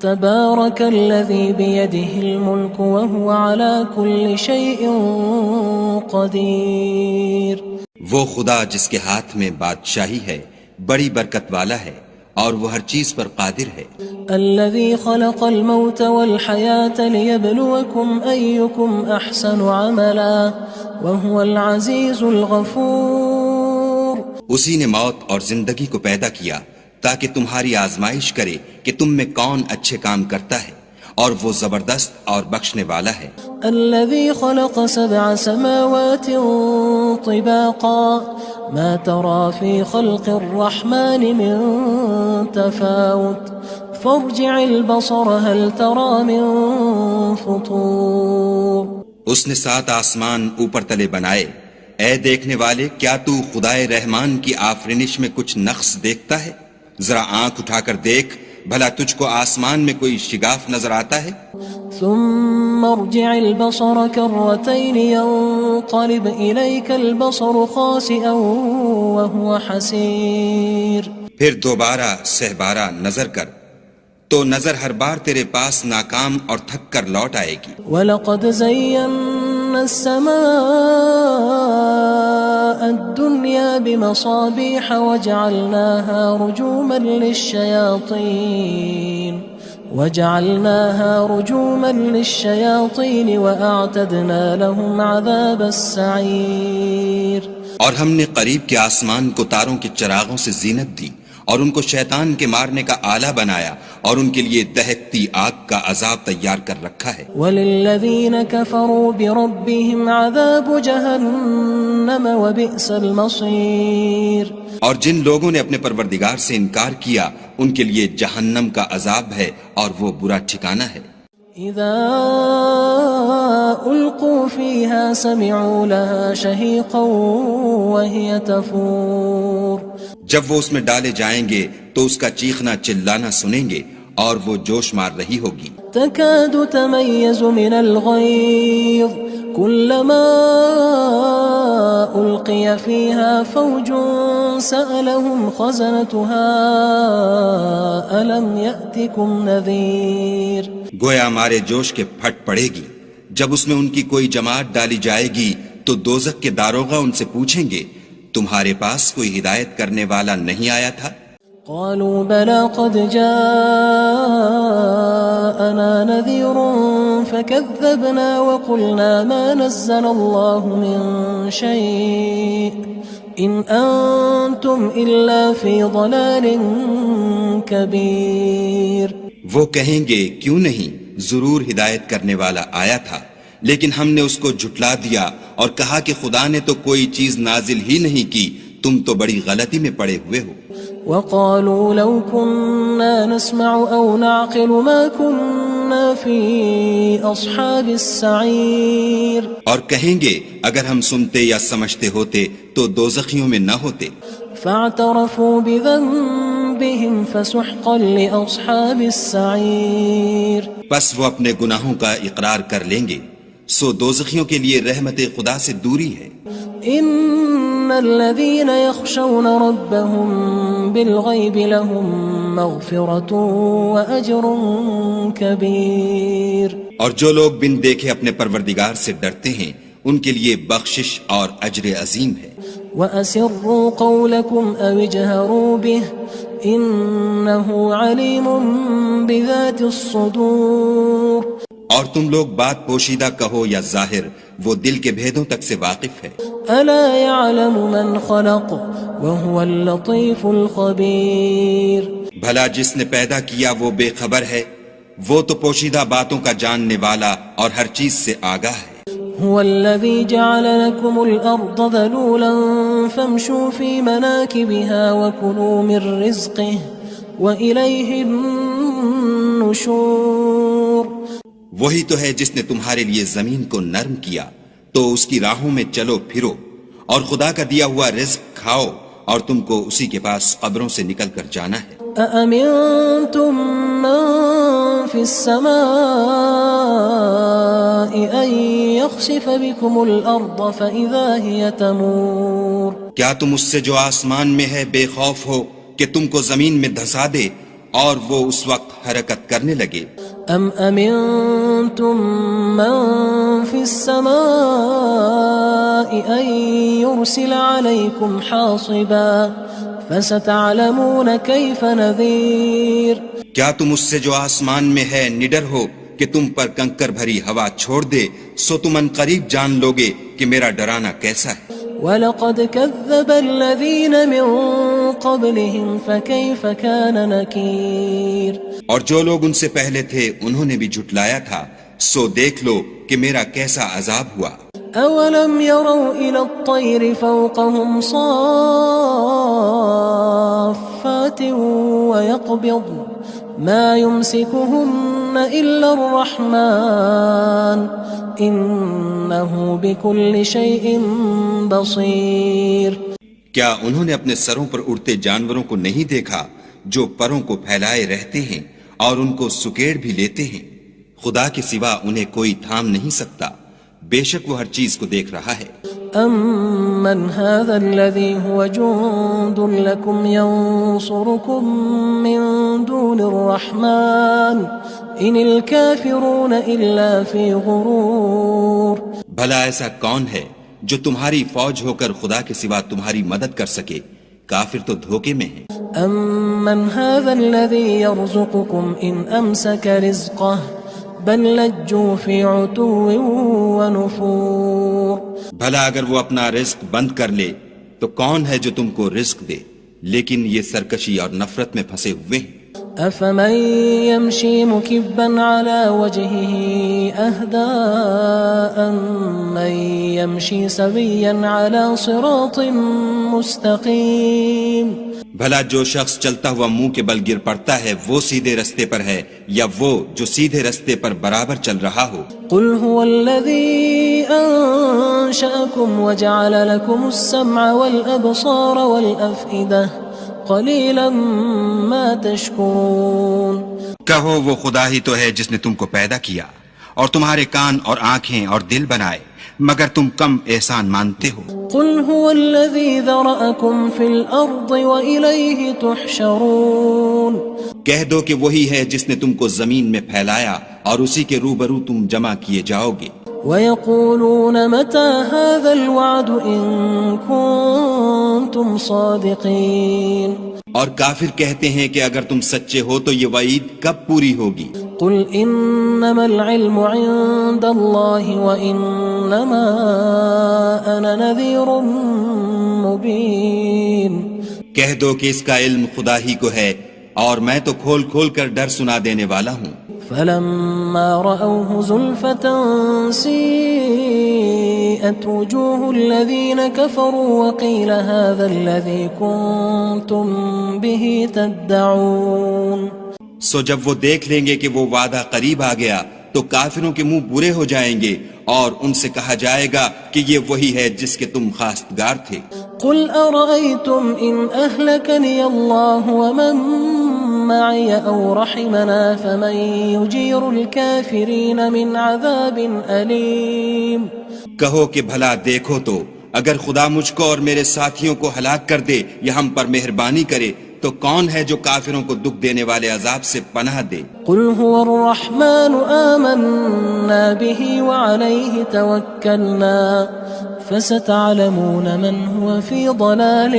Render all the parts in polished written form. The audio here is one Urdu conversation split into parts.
تبارك الذي بيده الملك وهو على كل شيء قدير. وہ خدا جس کے ہاتھ میں بادشاہی ہے بڑی برکت والا ہے اور وہ ہر چیز پر قادر ہے. الذي خلق الموت والحياة ليبلوكم أيكم أحسن عملا وهو العزيز الغفور. اسی نے موت اور زندگی کو پیدا کیا تاکہ تمہاری آزمائش کرے کہ تم میں کون اچھے کام کرتا ہے اور وہ زبردست اور بخشنے والا ہے. الذي خلق 7 سماوات طباقا ما ترى في خلق الرحمن من تفاوت فارجع البصر هل ترى من فطور. اس نے 7 آسمان اوپر تلے بنائے. اے دیکھنے والے، کیا تو خدائے رحمان کی آفرینش میں کچھ نقص دیکھتا ہے؟ ذرا آنکھ اٹھا کر دیکھ، بھلا تجھ کو آسمان میں کوئی شگاف نظر آتا ہے؟ ثم ارجع البصر كرتين ينقلب إليك البصر خاسئا وهو حسير. پھر دوبارہ سہبارہ نظر کر تو نظر ہر بار تیرے پاس ناکام اور تھک کر لوٹ آئے گی. وَلَقَدْ زَيَّنَّا السَّمَاءَ الدُّنْيَا بِمَصَابِيحَ وَجَعَلْنَاهَا رُجُومًا لِلشَّيَاطِينِ وَأَعْتَدْنَا لَهُمْ عَذَابَ السَّعِيرِ. اور ہم نے قریب کے آسمان کو تاروں کے چراغوں سے زینت دی اور ان کو شیطان کے مارنے کا آلہ بنایا اور ان کے لیے دہکتی آگ کا عذاب تیار کر رکھا ہے. وَلِلَّذِينَ كَفَرُوا بِرَبِّهِمْ عَذَابُ جَهَنَّمَ وَبِئْسَ الْمَصِيرُ. اور جن لوگوں نے اپنے پروردگار سے انکار کیا ان کے لیے جہنم کا عذاب ہے اور وہ برا ٹھکانہ ہے. اذا القوا فيها سمعوا لها شهيقا وهي تفور. جب وہ اس میں ڈالے جائیں گے تو اس کا چیخنا چلانا سنیں گے اور وہ جوش مار رہی ہوگی. تكاد تميز من الغيظ كلما ألقي فيها فوج سألهم خزنتها ألم يأتكم نذير. گویا مارے جوش کے پھٹ پڑے گی. جب اس میں ان کی کوئی جماعت ڈالی جائے گی تو دوزخ کے داروغہ ان سے پوچھیں گے تمہارے پاس کوئی ہدایت کرنے والا نہیں آیا تھا؟ قالوا بلى قد جاءنا نذير فكذبنا وقلنا ما نزل الله من شيء إن أنتم إلا في ضلال كبير. وہ کہیں گے کیوں نہیں، ضرور ہدایت کرنے والا آیا تھا، لیکن ہم نے اس کو جھٹلا دیا اور کہا کہ خدا نے تو کوئی چیز نازل ہی نہیں کی، تم تو بڑی غلطی میں پڑے ہوئے ہو. وقالوا لو كنا نسمع أو نعقل ما كنا في أصحاب السعير. اور کہیں گے اگر ہم سنتے یا سمجھتے ہوتے تو دوزخیوں میں نہ ہوتے. فاعترفوا بذنبهم فسحقا لأصحاب السعير. پس وہ اپنے گناہوں کا اقرار کر لیں گے، سو دوزخیوں کے لیے رحمت خدا سے دوری ہے. ان الذين يخشون ربهم بالغيب لهم مغفرة واجر كبير. اور جو لوگ بن دیکھے اپنے پروردگار سے ڈرتے ہیں ان کے لیے بخشش اور اجر عظیم ہے. وَأَسِرُّوا قَوْلَكُمْ أَوِ اجْهَرُوا بِهِ إِنَّهُ عَلِيمٌ بِذَاتِ الصُّدُورِ. اور تم لوگ بات پوشیدہ کہو یا ظاہر، وہ دل کے بھیدوں تک سے واقف ہے. أَلَا يَعْلَمُ مَنْ خَلَقَ وَهُوَ اللَّطِيفُ الْخَبِيرُ. بھلا جس نے پیدا کیا وہ بے خبر ہے، وہ تو پوشیدہ باتوں کا جاننے والا اور ہر چیز سے آگاہ ہے. هو الذي جعل لكم الأرض ذلولا فامشوا في مناكبها وكلوا من رزقه وإليه النشور. وہی تو ہے جس نے تمہارے لیے زمین کو نرم کیا تو اس کی راہوں میں چلو پھرو اور خدا کا دیا ہوا رزق کھاؤ اور تم کو اسی کے پاس قبروں سے نکل کر جانا ہے. أأمنتم من في السماء أن يخسف بكم الأرض فإذا هي تمور. کیا تم اس سے جو آسمان میں ہے بے خوف ہو کہ تم کو زمین میں دھسا دے اور وہ اس وقت حرکت کرنے لگے. ام امنتم من في السماء ان يرسل عليكم حاصبا فستعلمون كيف نذير. کیا تم اس سے جو آسمان میں ہے نڈر ہو کہ تم پر کنکر بھری ہوا چھوڑ دے؟ سو تم ان قریب جان لوگے کہ میرا ڈرانا کیسا ہے. وَلَقَدْ كَذَّبَ الَّذِينَ مِن قَبْلِهِمْ فَكَيْفَ كَانَ نَكِيرٌ. اور جو لوگ ان سے پہلے تھے انہوں نے بھی جھٹلایا تھا، سو دیکھ لو کہ میرا کیسا عذاب ہوا. أَوَلَمْ يَرَوْا إِلَى الطَّيْرِ فَوْقَهُمْ صَافَّاتٍ وَيَقْبِضْنَ مَا يُمْسِكُهُنَّ إِلَّا الرَّحْمَنُ إِنَّهُ بِكُلِّ شَيْءٍ بَصِيرٌ. کیا انہوں نے اپنے سروں پر اڑتے جانوروں کو نہیں دیکھا جو پروں کو پھیلائے رہتے ہیں اور ان کو سکیڑ بھی لیتے ہیں؟ خدا کے سوا انہیں کوئی تھام نہیں سکتا، بے شک وہ ہر چیز کو دیکھ رہا ہے. أَمَّنْ هَذَا الَّذِي هُوَ جُندٌ لَكُمْ يَنصُرُكُم مِّن دُونِ الرَّحْمَنِ إِنِ الْكَافِرُونَ إِلَّا فِي غُرُورٍ. بھلا ایسا کون ہے جو تمہاری فوج ہو کر خدا کے سوا تمہاری مدد کر سکے؟ کافر تو دھوکے میں ہیں. أَمَّنْ هَذَا الَّذِي يَرْزُقُكُمْ إِنْ أَمْسَكَ رِزْقَهُ بَلْ لَجُّوا فِي عُتُوٍّ وَنُفُورٍ. بھلا اگر وہ اپنا رزق بند کر لے تو کون ہے جو تم کو رزق دے؟ لیکن یہ سرکشی اور نفرت میں پھنسے ہوئے ہیں. أَفَمَن يَمْشِي مُكِبًّا عَلَى وَجْهِهِ أَهْدَىٰ أَمَّن يَمْشِي سَوِيًّا عَلَى صِرَاطٍ مُّسْتَقِيمٍ. بھلا جو شخص چلتا ہوا منہ کے بل گر پڑتا ہے وہ سیدھے رستے پر ہے یا وہ جو سیدھے رستے پر برابر چل رہا ہو؟ قُلْ هُوَ الَّذِي أَنشَأَكُمْ وَجَعَلَ لَكُمُ السَّمْعَ وَالْأَبْصَارَ وَالْأَفْئِدَةَ قَلِيلًا مَا تَشْكُرُونَ. کہو وہ خدا ہی تو ہے جس نے تم کو پیدا کیا اور تمہارے کان اور آنکھیں اور دل بنائے، مگر تم کم احسان مانتے ہو. قُلْ هُوَ الَّذِي ذَرَأَكُمْ فِي الْأَرْضِ وَإِلَيْهِ تُحْشَرُونَ. کہہ دو کہ وہی ہے جس نے تم کو زمین میں پھیلایا اور اسی کے روبرو تم جمع کیے جاؤ گے. وَيَقُولُونَ مَتَى هَذَا الْوَعْدُ إِن كُنتُمْ صَادِقِينَ. اور کافر کہتے ہیں کہ اگر تم سچے ہو تو یہ وعید کب پوری ہوگی؟ قُلْ إِنَّمَا الْعِلْمُ عِندَ اللَّهِ وَإِنَّمَا أَنَا نَذِيرٌ مُّبِينٌ. کہہ دو کہ اس کا علم خدا ہی کو ہے اور میں تو کھول کھول کر ڈر سنا دینے والا ہوں. فَلَمَّا رَأَوْهُ زُلْفَةً سِيئَتْ وُجُوهُ الَّذِينَ كَفَرُوا وَقِيلَ هَذَا الَّذِي كُنتُم بِهِ تَدَّعُونَ. سو جب وہ دیکھ لیں گے کہ وہ وعدہ قریب آ گیا تو کافروں کے منہ برے ہو جائیں گے اور ان سے کہا جائے گا کہ یہ وہی ہے جس کے تم خواستگار تھے. قُلْ أَرَأَيْتُمْ إِنْ أَهْلَكَنِيَ اللَّهُ وَمَن مَّعِيَ أَوْ رَحِمَنَا فَمَن يُجِيرُ الْكَافِرِينَ مِنْ عَذَابٍ أَلِيمٍ. کہو کہ بھلا دیکھو تو اگر خدا مجھ کو اور میرے ساتھیوں کو ہلاک کر دے یا ہم پر مہربانی کرے تو کون ہے جو کافروں کو دکھ دینے والے عذاب سے پناہ دے؟ قُلْ هُوَ الرَّحْمَنُ آمَنَّا بِهِ وَعَلَيْهِ تَوَكَّلْنَا فَسَتَعْلَمُونَ مَنْ هُوَ فِي ضَلَالٍ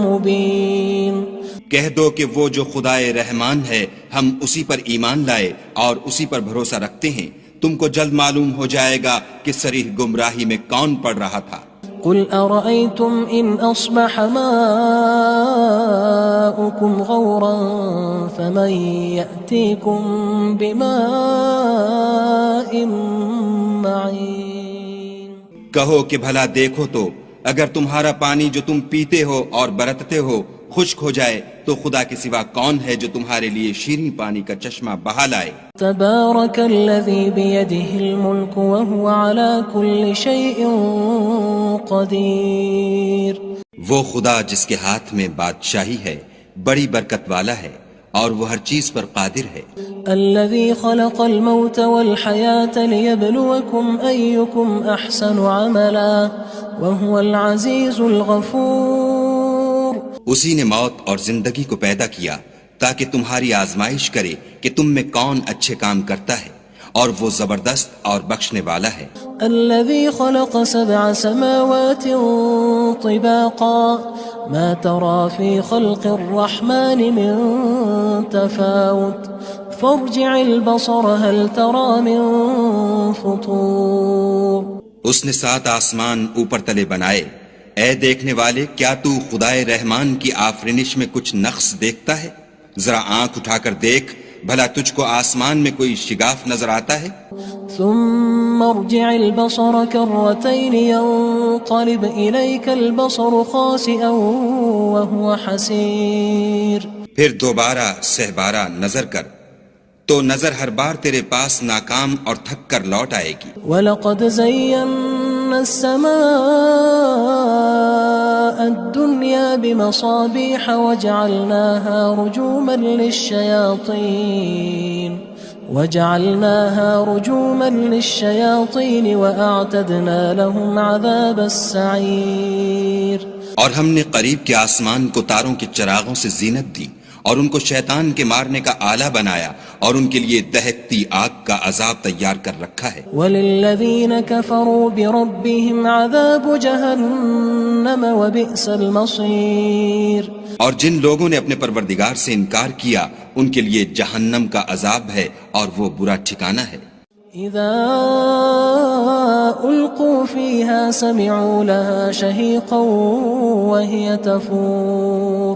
مُّبِينٍ. کہہ دو کہ وہ جو خدائے رحمان ہے ہم اسی پر ایمان لائے اور اسی پر بھروسہ رکھتے ہیں، تم کو جلد معلوم ہو جائے گا کہ صریح گمراہی میں کون پڑ رہا تھا. قُلْ أَرَأَيْتُمْ إِنْ أَصْبَحَ مَاؤُكُمْ غَوْرًا فَمَن يَأْتِيكُم بِمَاءٍ مَّعِينٍ. کہو کہ بھلا دیکھو تو اگر تمہارا پانی جو تم پیتے ہو اور برتتے ہو خشک ہو جائے تو خدا کے سوا کون ہے جو تمہارے لیے شیریں پانی کا چشمہ بہا لائے. تبارک الذی بیدہ الملک وہو علی کل شیء قدیر. وہ خدا جس کے ہاتھ میں بادشاہی ہے بڑی برکت والا ہے اور وہ ہر چیز پر قادر ہے. الذي خلق الموت والحياة ليبلوكم أيكم أحسن عملا وهو العزيز الغفور. اسی نے موت اور زندگی کو پیدا کیا تاکہ تمہاری آزمائش کرے کہ تم میں کون اچھے کام کرتا ہے، اور وہ زبردست اور بخشنے والا ہے۔ الذي خلق 7 سماوات طباقا ما ترى في خلق الرحمن من تفاوت فارجع البصر هل ترى من فطور۔ اس نے 7 آسمان اوپر تلے بنائے، اے دیکھنے والے کیا تو خدائے رحمان کی آفرینش میں کچھ نقص دیکھتا ہے؟ ذرا آنکھ اٹھا کر دیکھ، بھلا تجھ کو آسمان میں کوئی شگاف نظر آتا ہے؟ ثم ارجع البصر كرتين ينقلب إليك البصر خاسئا وهو حسير۔ پھر دوبارہ سہبارہ نظر کر تو نظر ہر بار تیرے پاس ناکام اور تھک کر لوٹ آئے گی۔ وَلَقَدْ زَيَّنَّا السَّمَاءَ الدُّنْيَا بِمَصَابِيحَ وَجَعَلْنَاهَا رُجُومًا لِلشَّيَاطِينِ وَأَعْتَدْنَا لَهُمْ عَذَابَ السَّعِيرِ۔ اور ہم نے قریب کے آسمان کو تاروں کے چراغوں سے زینت دی، اور ان کو شیطان کے مارنے کا آلہ بنایا، اور ان کے لیے دہکتی آگ کا عذاب تیار کر رکھا ہے۔ وَلِلَّذِينَ كَفَرُوا بِرَبِّهِمْ عَذَابُ جَهَنَّمَ وَبِئْسَ الْمَصِيرُ۔ اور جن لوگوں نے اپنے پروردگار سے انکار کیا ان کے لیے جہنم کا عذاب ہے، اور وہ برا ٹھکانہ ہے۔ اذا القوا فيها سمعوا لها شهيقا وهي تفور۔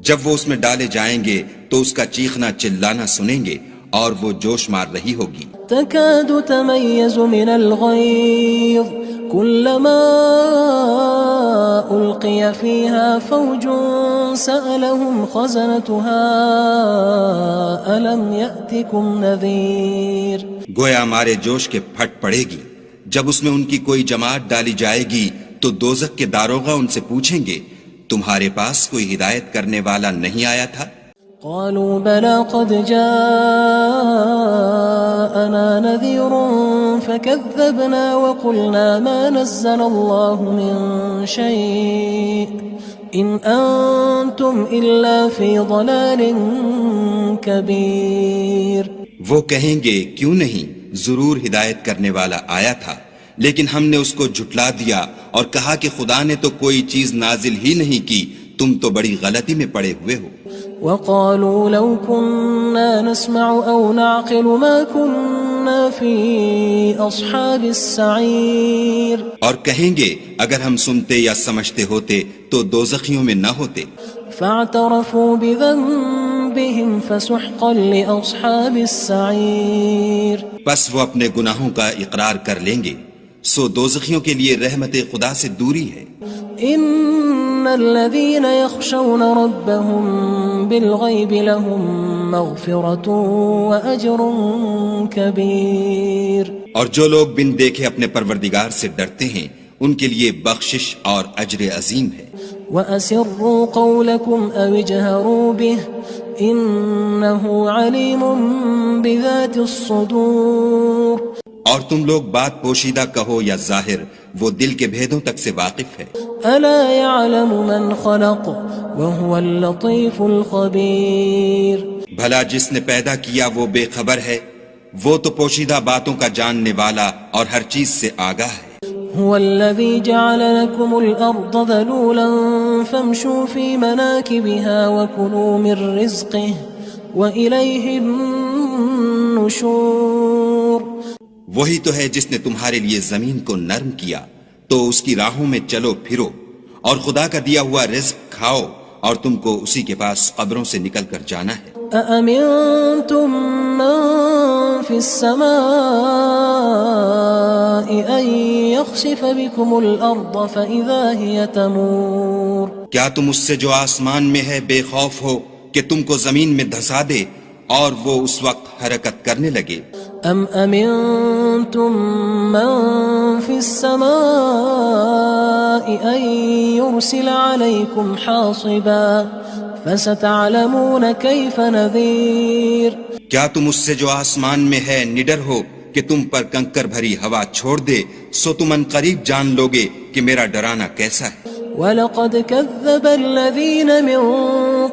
جب وہ اس میں ڈالے جائیں گے تو اس کا چیخنا چلانا سنیں گے، اور وہ جوش مار رہی ہوگی۔ تكاد تميز من الغيظ كلما ألقي فيها فوج سألهم خزنتها ألم يأتكم نذير۔ گویا ہمارے جوش کے پھٹ پڑے گی جب اس میں ان کی کوئی جماعت ڈالی جائے گی تو دوزخ کے داروغہ ان سے پوچھیں گے تمہارے پاس کوئی ہدایت کرنے والا نہیں آیا تھا؟ قالوا بلى قد جاءنا نذير فكذبنا وقلنا ما نزل الله من شيء إن أنتم إلا في ضلال كبير۔ وہ کہیں گے کیوں نہیں، ضرور ہدایت کرنے والا آیا تھا، لیکن ہم نے اس کو جھٹلا دیا اور کہا کہ خدا نے تو کوئی چیز نازل ہی نہیں کی، تم تو بڑی غلطی میں پڑے ہوئے ہو۔ وقالوا لو كنا نسمع أو نعقل ما كنا في أصحاب السعير۔ اور کہیں گے اگر ہم سنتے یا سمجھتے ہوتے تو دوزخیوں میں نہ ہوتے۔ فاعترفوا بذنبهم فسحقا لأصحاب السعير۔ بس وہ اپنے گناہوں کا اقرار کر لیں گے، سو دوزخیوں کے لیے رحمت خدا سے دوری ہے۔ ان الذين يخشون ربهم بالغيب لهم مغفرة واجر كبير۔ اور جو لوگ بن دیکھے اپنے پروردگار سے ڈرتے ہیں ان کے لیے بخشش اور اجر عظیم ہے۔ واسروا قولكم او اجهروا به انه عليم بذات الصدور۔ اور تم لوگ بات پوشیدہ کہو یا ظاہر، وہ دل کے بھیدوں تک سے واقف ہے۔ الا يعلم من خلق وهو اللطيف الخبير۔ بھلا جس نے پیدا کیا وہ بے خبر ہے، وہ تو پوشیدہ باتوں کا جاننے والا اور ہر چیز سے آگاہ ہے۔ هو الذي جعل لكم الأرض ذلولا فامشوا في مناكبها وكلوا من رزقه وإليه النشور۔ وہی تو ہے جس نے تمہارے لیے زمین کو نرم کیا تو اس کی راہوں میں چلو پھرو، اور خدا کا دیا ہوا رزق کھاؤ، اور تم کو اسی کے پاس قبروں سے نکل کر جانا ہے۔ أأمنتم من في السماء أن يخسف بكم الأرض فإذا هي تمور۔ کیا تم اس سے جو آسمان میں ہے بے خوف ہو کہ تم کو زمین میں دھسا دے اور وہ اس وقت حرکت کرنے لگے؟ ام امنتم من في السماء ان يرسل عليكم حاصبا فستعلمون كيف نذير۔ کیا تم اس سے جو آسمان میں ہے نڈر ہو کہ تم پر کنکر بھری ہوا چھوڑ دے، سو تم ان قریب جان لوگے کہ میرا ڈرانا کیسا ہے۔ وَلَقَدْ كَذَّبَ الَّذِينَ مِن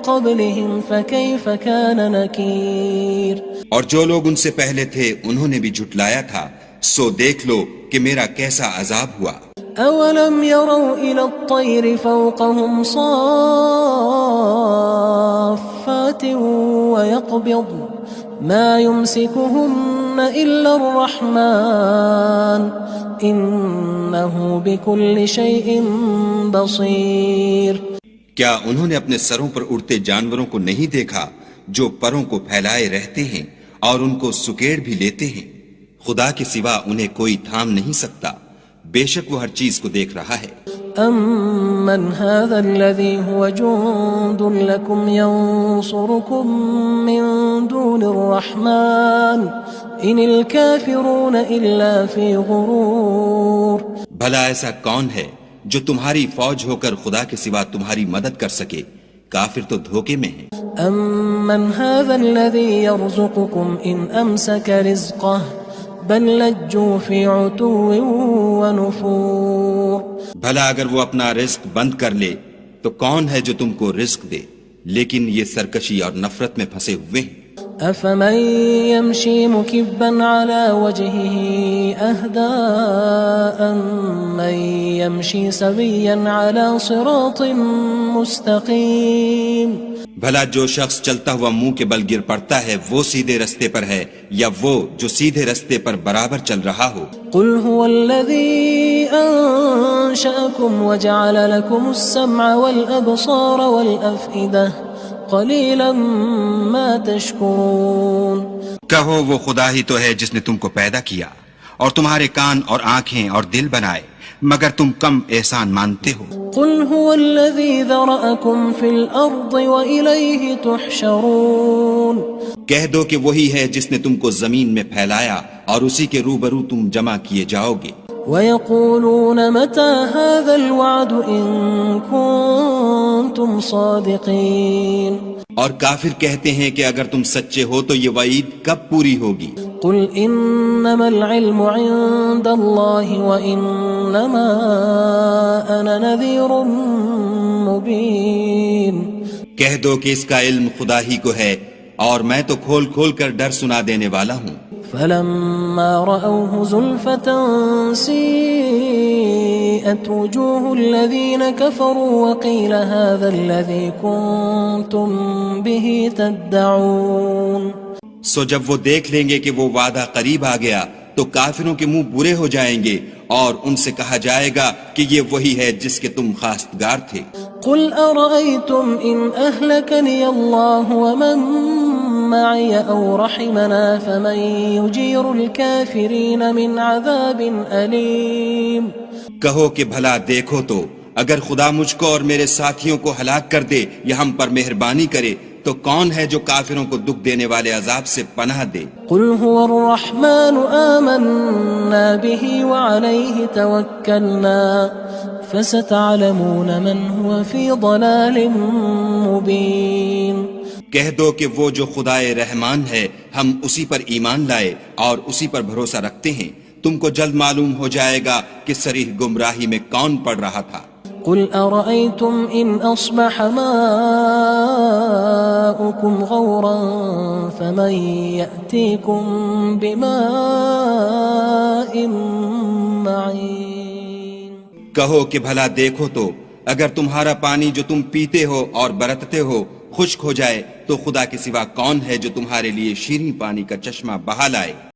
قبلهم فكيف كان نكير اور جو لوگ ان سے پہلے تھے انہوں نے بھی جھٹلایا تھا، سو دیکھ لو کہ میرا کیسا عذاب ہوا۔ أولم يروا إلى الطير فوقهم صافات ويقبض ما يمسكهن إلا الرحمن إنه بكل شيء بصير۔ کیا انہوں نے اپنے سروں پر اڑتے جانوروں کو نہیں دیکھا جو پروں کو پھیلائے رہتے ہیں اور ان کو سکیڑ بھی لیتے ہیں؟ خدا کے سوا انہیں کوئی تھام نہیں سکتا، بے شک وہ ہر چیز کو دیکھ رہا ہے۔ أَمَّنْ هَذَا الَّذِي هُوَ جُندٌ لَكُمْ يَنصُرُكُم مِّن دُونِ الرَّحْمَنِ إِنِ الْكَافِرُونَ إِلَّا فِي غُرُورٍ۔ بھلا ایسا کون ہے جو تمہاری فوج ہو کر خدا کے سوا تمہاری مدد کر سکے؟ کافر تو دھوکے میں ہیں۔ أَمَّنْ هَذَا الَّذِي يَرْزُقُكُمْ إِنْ أَمْسَكَ رِزْقَهُ بل لجوا فی عتو ونفور۔ بھلا اگر وہ اپنا رزق بند کر لے تو کون ہے جو تم کو رزق دے، لیکن یہ سرکشی اور نفرت میں پھنسے ہوئے ہیں۔ افمن يمشي مكبا على وجهه اهدى أمن يمشي سويا على صراط مستقيم۔ بھلا جو شخص چلتا ہوا منہ کے بل گر پڑتا ہے وہ سیدھے رستے پر ہے یا وہ جو سیدھے رستے پر برابر چل رہا ہو؟ قل هو الذي أنشأكم وجعل لكم السمع والأبصار والأفئدة قليلا ما تشكرون۔ کہو وہ خدا ہی تو ہے جس نے تم کو پیدا کیا اور تمہارے کان اور آنکھیں اور دل بنائے، مگر تم کم احسان مانتے ہو۔ قل هو الذي ذرأكم في الأرض وإليه تحشرون۔ کہہ دو کہ وہی ہے جس نے تم کو زمین میں پھیلایا اور اسی کے روبرو تم جمع کیے جاؤ گے۔ ويقولون متى هذا الوعد إن كنتم صادقين۔ اور کافر کہتے ہیں کہ اگر تم سچے ہو تو یہ وعید کب پوری ہوگی؟ قل انما العلم عند الله وانما انا نذير مبين۔ کہہ دو کہ اس کا علم خدا ہی کو ہے اور میں تو کھول کھول کر ڈر سنا دینے والا ہوں۔ فلما رأوه زلفة سيئت وجوه الذين كفروا وقيل هذا الذي كنتم به تدعون۔ سو جب وہ دیکھ لیں گے کہ وہ وعدہ قریب آ گیا تو کافروں کے منہ برے ہو جائیں گے اور ان سے کہا جائے گا کہ یہ وہی ہے جس کے تم خواستگار تھے۔ قل أرأيتم إن أهلكني الله ومن معي أو رحمنا فمن يجير الكافرين من عذاب أليم۔ کہو کہ بھلا دیکھو تو اگر خدا مجھ کو اور میرے ساتھیوں کو ہلاک کر دے یا ہم پر مہربانی کرے تو کون ہے جو کافروں کو دکھ دینے والے عذاب سے پناہ دے؟ قل هو الرحمن آمنا به وعليه توكلنا فستعلمون من هو في ضلال مبين۔ کہہ دو کہ وہ جو خدائے رحمان ہے ہم اسی پر ایمان لائے اور اسی پر بھروسہ رکھتے ہیں، تم کو جلد معلوم ہو جائے گا کہ صریح گمراہی میں کون پڑ رہا تھا۔ قل أرأيتم إن أصبح ماؤكم غورا فمن يأتيكم بماء معين۔ کہو کہ بھلا دیکھو تو اگر تمہارا پانی جو تم پیتے ہو اور برتتے ہو خشک ہو جائے تو خدا کے سوا کون ہے جو تمہارے لیے شیریں پانی کا چشمہ بہا لائے؟